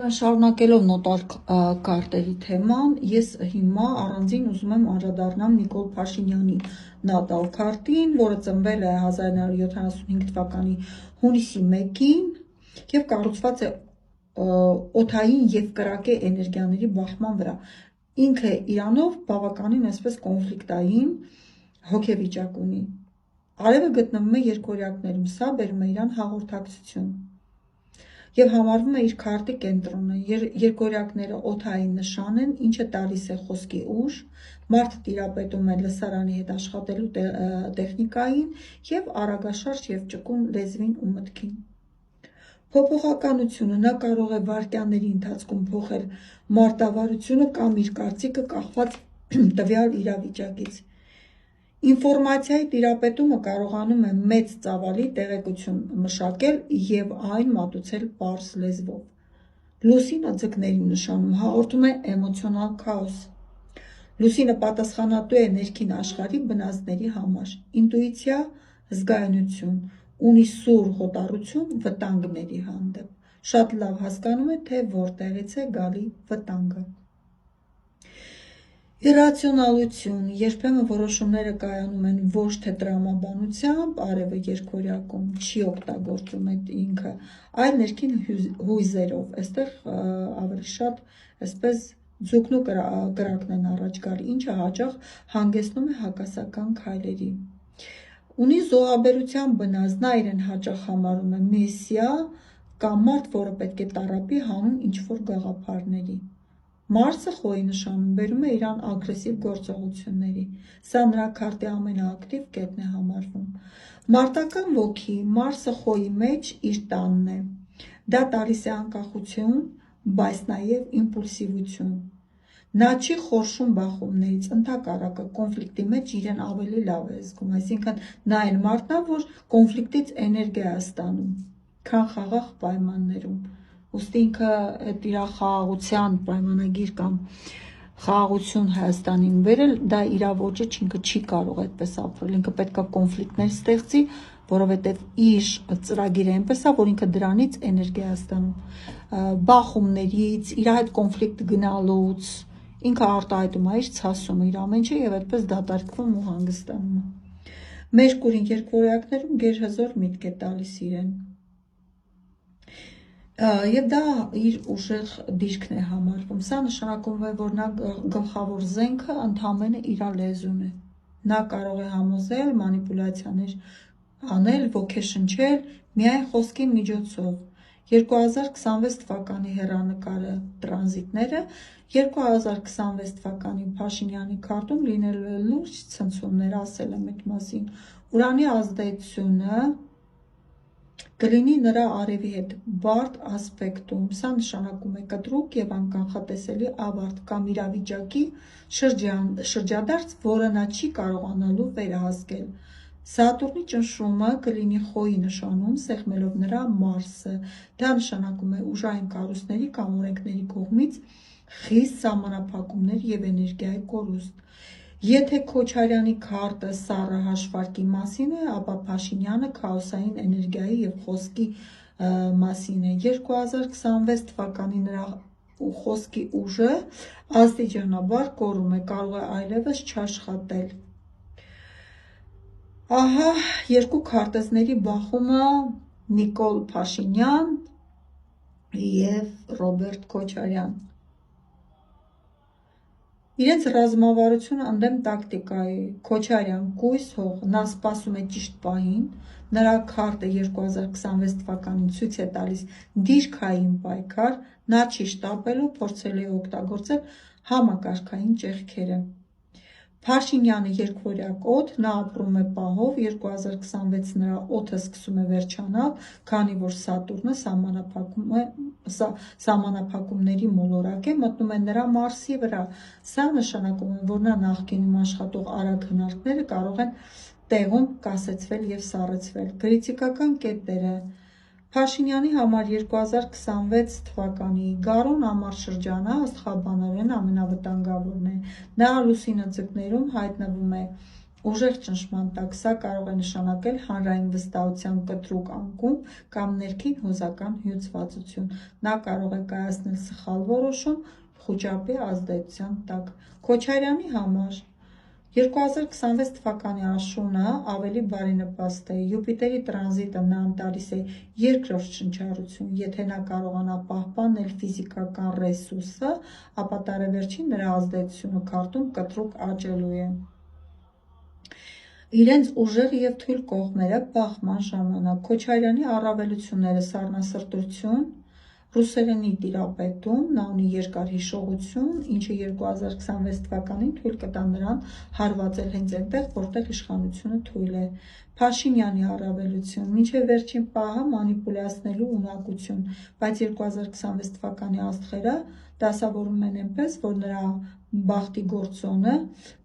Շարունակելով նոտար կարտերի թեման, ես հիմա առանձին ուզում եմ անդրադառնամ Նիկոլ Փաշինյանի նատալ քարտին, որը ծնվել է 1975 թվականի հունիսի 1-ին և կառուցված է օդային և կրակե էներգիաների բախման վրա։ Ինքը իրանով բավականին այսպես կոնֆլիկտային հոգեվիճակ ունի։ Արևը գտնվում է երկօրյակներում, սա բերում է իրան հաղորդակցություն և համարվում է իր քարտի կենտրոնը։ Երկօրյակները օդային նշան են, ինչը տալիս է խոսքի ուժ, մարդը տիրապետում է լսարանի հետ աշխատելու տեխնիկային և արագաշարժ և ճկուն լեզվին ու մտքին։ Փոփոխականությունը նա կարող է վայրկյանների ընթացքում փոխել մարտավարությունը կամ իր կարծիքը կախված տվյալ իրավիճակից։ Ինֆորմացիայի տիրապետումը կարողանում է մեծ ծավալի տեղեկություն մշակել և այն մատուցել պարզ լեզվով։ Լուսինը ձկների նշանում հաղորդում է էմոցիոնալ քաոս։ Լուսինը պատասխանատու է ներքին աշխարհի բնազդների համար։ Ինտուիցիա, զգայունություն, ունի սուր հոտառություն վտանգների հանդեպ։ Շատ լավ հասկանում է, թե որտեղից է գալի վտանգը։ Իռացիոնալություն, երբեմն որոշումները կայանում են ոչ թե տրամաբանությամբ, արևը երկօրյակում չի օգտագործում ինքը, այլ ներքին հույզերով, այստեղ ավելի շատ այսպես ձուկն ու կրակն են առաջ գալի, ինչը հաճախ հանգեցնում է հակասական քայլերի։ Ունի զոհաբերության բնազդ, նա իրեն հաճախ համարում է մեսիա կամ մարդ, որը պետք է տառապի հանուն ինչ-որ գաղափարների։ Մարսը խոյի նշանում բերում է իրան ագրեսիվ գործողությունների։ Սա նրա քարտի ամենաակտիվ կետն է համարվում։ Մարտական ոգի, Մարսը խոյի մեջ իր տանն է։ Դա տալիս է անկախություն, բայց նաև իմպուլսիվություն։ Նա չի խորշում բախումներից, ընդհակառակը կոնֆլիկտի մեջ իրեն ավելի լավ է զգում, այսինքն նա այն մարդն է, որ կոնֆլիկտից էներգիա է ստանում, քան խաղաղ պայմաններում։ Ուստի ինքը այդ իր խաղաղության պայմանագիր կամ խաղաղություն Հայաստանին բերել, դա իր ոճը ինքը չի կարող այդպես ապրել, ինքը պետք է կոնֆլիկտներ ստեղծի, որովհետև իր ծրագիրը այնպես է, որ ինքը դրանից էներգիա է ստանում, բախումներից, իր հետ կոնֆլիկտ գնալուց, ինքը արտահայտում է իր ցասումը, իր ամեն ինչը և այդպես դատարկվում ու հանգստանում է։ Մերկուրին երկօրյակներում գերհզոր միտք է տալիս իրեն։ Եվ դա իր ուժեղ դիրքն է համարվում։ Սա նշանակում է, որ նա գլխավոր զենքը ընդամենը իր լեզուն է։ Նա կարող է համոզել, մանիպուլյացիաներ անել, ոգեշնչել միայն խոսքի միջոցով։ 2026 թվականի հեռանկարը տրանզիտները, 2026 թվականի Փաշինյանի քարտում լինելու է լուրջ ցնցումներ, ասել եմ այդ մասին։ Ուրանի ազդեցությունը կլինի նրա արևի հետ բարդ ասպեկտում, սա նշանակում է կտրուկ և անկանխատեսելի ավարտ կամ իրավիճակի շրջադարձ, որը նա չի կարողանալու վերահսկել։ Սատուրնի ճնշումը կլինի խոյի նշանում, սեղմելով նրա Մարսը։ Դա նշանակում է ուժային կառույցների կամ օրենքների կողմից խիստ սահմանափակումներ և էներգիայի կորուստ։ Եթե Քոչարյանի քարտը սառը հաշվարկի մասին է, ապա Փաշինյանը քաոսային էներգիայի և խոսքի մասին է։ 2026 թվականի նրա խոսքի ուժը աստիճանաբար կորում է, կարող է այլևս չաշխատել։ Ահա երկու քարտեզների բախումը Նիկոլ Փաշինյան և Ռոբերտ Քոչարյան։ Իրենց ռազմավարությունը ընդդեմ տակտիկայի, Քոչարյան կույս հող, նա սպասում է ճիշտ պահին, նրա քարտը 2026 թվականին ցույց է տալիս դիրքային պայքար, նա չի շտապելու, փորձելու է օգտագործել համակարգային ճեղքերը։ Փաշինյանը երկօրյակ օդ, նա ապրում է պահով, 2026 նրա օդը սկսում է վերջանալ, քանի որ Սատուրնը սահմանափակումների մոլորակ է, մտնում է նրա Մարսի վրա։ Սա նշանակում է, որ նա նախկինում աշխատող արագ հնարքները կարող են տեղում կասեցվել և սառեցվել։ Քրիտիկական կետերը Փաշինյանի համար 2026 թվականի գարուն ամառ շրջանը աստղաբանորեն ամենավտանգավորն է։ Նա լուսինը ձկներում հայտնվում է ուժեղ ճնշման տակ, սա կարող է նշանակել հանրային վստահության կտրուկ անկում կամ ներքին հուզական հյուծվածություն։ Նա կարող է կայացնել սխալ որոշում խուճապի ազդեցության տակ։ Քոչարյանի համար 2026 թվականի աշունը ավելի բարենպաստ է։ Յուպիտերի տրանզիտը նրան տալիս է երկրորդ շնչառություն։ Եթե նա կարողանա պահպանել ֆիզիկական ռեսուրսը, ապա տարեվերջին նրա ազդեցությունը քարտում կտրուկ աճելու է։ Իրենց ուժեղ և թույլ կողմերը բախման ժամանակ Քոչարյանի առավելությունները սառնասրտություն, ռուսերենի տիրապետում, նա ունի երկար հիշողություն, ինչը 2026 թվականին թույլ կտա նրան հարվածել հենց այնտեղ, որտեղ իշխանությունը թույլ է։ Փաշինյանի առավելություն, մինչև վերջին պահը մանիպուլացնելու ունակություն, բայց 2026 թվականի աստղերը դասավորում են այնպես, որ նրա բախտի գործոնը,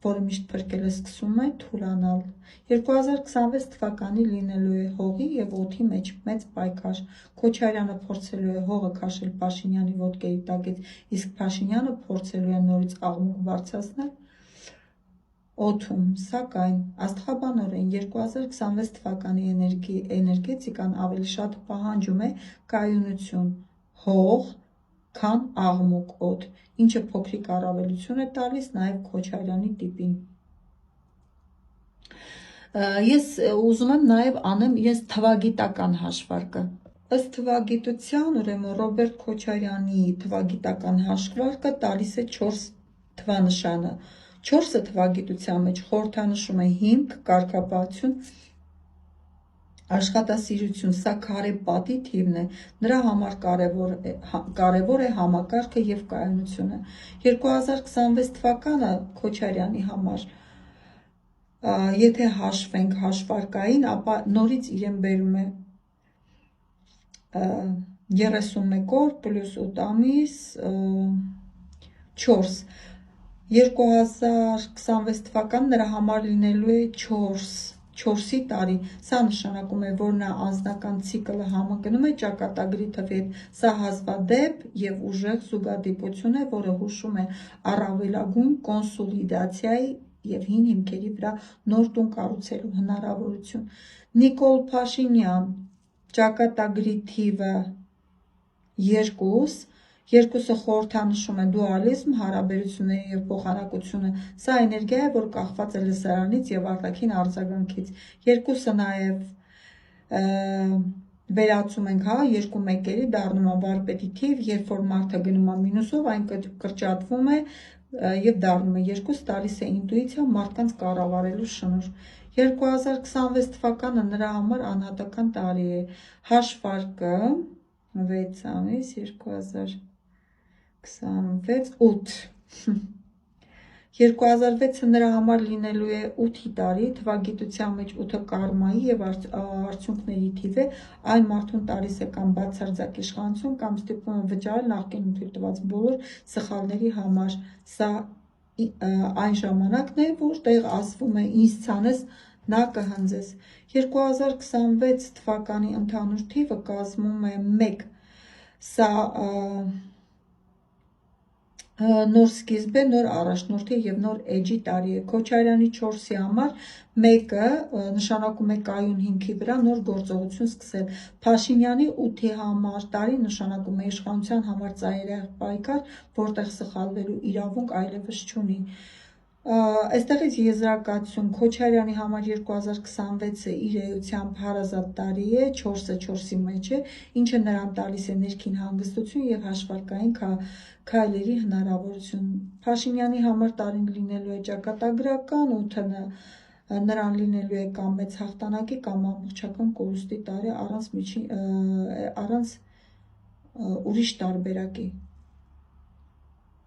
որը միշտ փրկել է, սկսում է թուլանալ։ 2026 թվականի լինելու է հողի և օդի մեջ մեծ պայքար։ Քոչարյանը փորձելու է հողը քաշել Փաշինյանի ոտքերի տակից, իսկ Փաշինյանը փորձելու է նորից աղմուկ բարձրացնել օդում, սակայն աստղաբանորեն 2026 թվականի էներգետիկան ավելի շատ պահանջում է կայունություն, հող, քան աղմուկ օդ, ինչը փոքրիկ առավելություն է տալիս նաև Քոչարյանի տիպին։ Ես ուզում եմ նաև անեմ իրենց թվագիտական հաշվարկը։ Ըստ թվագիտության, ուրեմն Ռոբերտ Քոչարյանի թվագիտական հաշվարկը տալիս է 4 թվանշանը։ 4-ը թվագիտության մեջ խորհրդանշում է հիմք, կարգապահություն, աշխատասիրություն, սա քարե պատի թիվն է, նրա համար կարևոր է համակարգը և կայունությունը։ 2026 թվականը Քոչարյանի համար, եթե հաշվենք հաշվարկային, ապա նորից իրեն բերում է 31 օր պլյուս 8 ամիս 4։ 2026 թվականն նրա համար լինելու է 4-ի տարի։ Սա նշանակում է, որ նա անձնական ցիկլը համընկնում է ճակատագրի թվի հետ։ Սա հազվադեպ և ուժեղ զուգադիպություն է, որը հուշում է առավելագույն կոնսոլիդացիայի և հին հիմքերի վրա նոր տուն կառուցելու հնարավորություն։ Նիկոլ Փաշինյան, ճակատագրի թիվը 2, 2-ը խորհրդանշում է դուալիզմ, հարաբերությունները և փոխանակությունը։ Սա էներգիա է, որ կախված է լսարանից և արտաքին արձագանքից։ 2-ը նաև վերացում ենք, 2 մեկերի դառնում է վարպետի թիվ, երբ որ մարդը գնում է մինուսով, այն կրճատվում է և դառնում է 2, տալիս է ինտուիցիա, մարդկանց կառավարելու շնորհ։ 2026 թվականը նրա համար անհատական տարի է։ Հաշվարկը 6 ամիս 2026 8 2006-ը նրա համար լինելու է 8-ի տարի, թվագիտության մեջ 8-ը կարմայի և արդյունքների թիվ է, այն մարդուն տալիս է կամ բացարձակ իշխանություն, կամ ստիպում է վճարել նախկինում թույլ տված բոլոր սխալների համար։ Սա այն ժամանակն է, որտեղ ասվում է ինձ ցանես, նա կհնձես։ 2026 թվականի ընդհանուր թիվը կազմում է 1։ Սա նոր սկիզբ է, նոր առաջնորդի և նոր էջի տարի է։ Քոչարյանի 4-ի համար 1-ը նշանակում է կայուն հիմքի վրա նոր գործողություն սկսել։ Փաշինյանի 8-ի համար տարի նշանակում է իշխանության համար ծայրահեղ պայքար, որտեղ սխալվելու իրավունք այլևս չունի։ Այստեղից եզրակացություն, Քոչարյանի համար 2026-ը իր էությամբ հարազատ տարի է, 4-ը 4-ի մեջ է, ինչը նրան տալիս է ներքին հանգստություն և հաշվարկային քայլերի հնարավորություն։ Փաշինյանի համար տարին լինելու է ճակատագրական, 8-ը նրան լինելու է կամ մեծ հաղթանակի, կամ ամբողջական կորուստի տարի առանց ուրիշ տարբերակի։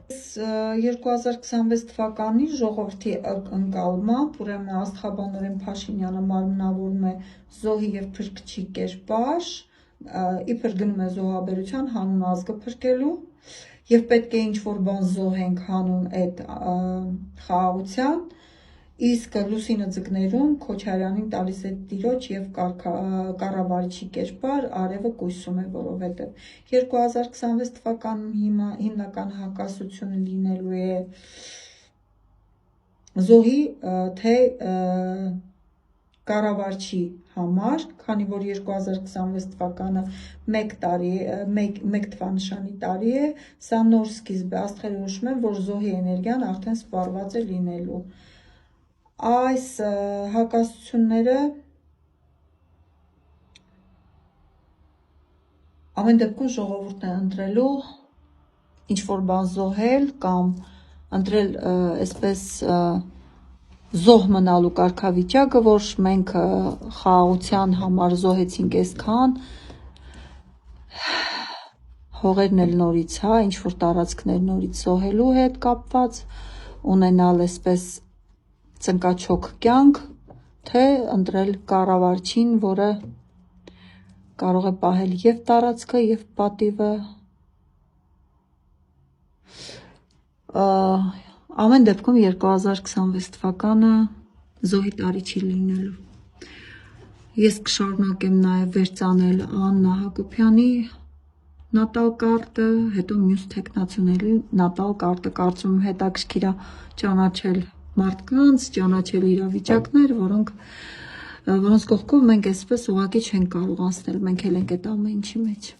2026 թվականի ժողովրդի ընկալմամբ, ուրեմն աստղաբանորեն Փաշինյանը մարմնավորում է զոհի և փրկչի կերպար, իբր գնում է զոհաբերության հանուն ազգը փրկելու, և պետք է ինչ-որ բան զոհենք հանուն այդ խաղաղության, իսկ լուսինը ձկներում Քոչարյանին տալիս է տիրոջ և կառավարիչի կերպար, արևը կույսում է, որովհետև 2026 թվականին հիմնական հակասությունը լինելու է զոհի թե կառավարչի համար, քանի որ 2026 թվականը 1 թվանշանի տարի է, սա նոր սկիզբ է, աստղերը նշում են, որ զոհի էներգիան արդեն սպառված է լինելու։ Այս հակասությունները ամեն դեպքում ժողովուրդն է ընտրելու ինչ-որ բան զոհել կամ ընտրել այսպես զոհ մնալու կարգավիճակը, որ մենք խաղաղության համար զոհեցինք այսքան, հողերն էլ նորից, ինչ-որ տարածքներ նորից զոհելու հետ կապված, ունենալ այսպես ծնկաչոք կյանք, թե ընտրել կառավարչին, որը կարող է պահել և տարածքը, և պատիվը։ Ամեն դեպքում 2026 թվականը զոհի տարի չի լինելու։ Ես կշարունակեմ նաև վերծանել Աննա Հակոբյանի նատալ կարտը, հետո մյուս թեկնածուների նատալ կարտը, կարծում եմ հետաքրքիր է ճանաչել մարդկանց, ճանաչել իրավիճակներ, որոնց կողքով մենք այսպես ուղղակի չենք կարող անցնել, մենք էլ ենք այդ ամեն ինչի մեջ։